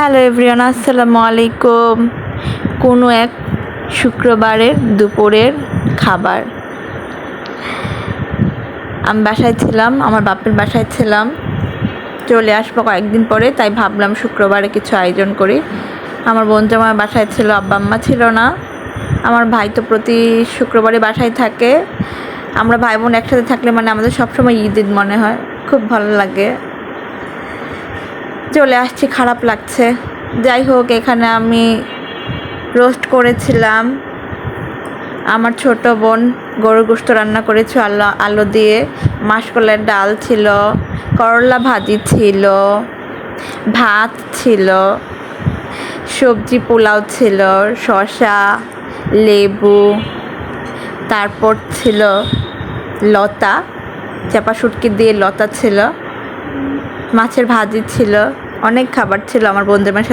Hello everyone, আসসালামু আলাইকুম। কোনো এক শুক্রবারের দুপুরের খাবার। আমি বাসায় ছিলাম, আমার বাপের বাসায় ছিলাম, চলে আসবো কয়েকদিন পরে, তাই ভাবলাম শুক্রবারে কিছু আয়োজন করি। আমার বোন জামাই বাসায় ছিল, আব্বা আম্মা ছিল না। আমার ভাই তো প্রতি শুক্রবারে বাসায় থাকে। আমরা ভাই বোন একসাথে থাকলে মানে আমাদের সবসময় ঈদ ঈদ মনে হয়, খুব ভালো লাগে। চলে আসছি, খারাপ লাগছে। যাই হোক, এখানে আমি রোস্ট করেছিলাম। আমার ছোট বোন গরুর গোশত রান্না করেছে আলু দিয়ে, মাসকলাইয়ের ডাল ছিল, করলা ভাজি ছিল, ভাত ছিল, সবজি পোলাও ছিল, শসা, লেবু, তারপর ছিল লতা, চাপা শুটকি দিয়ে লতা ছিল, মাছের ভাজি ছিল, অনেক খাবার ছিল আমার বোনদের সাথে।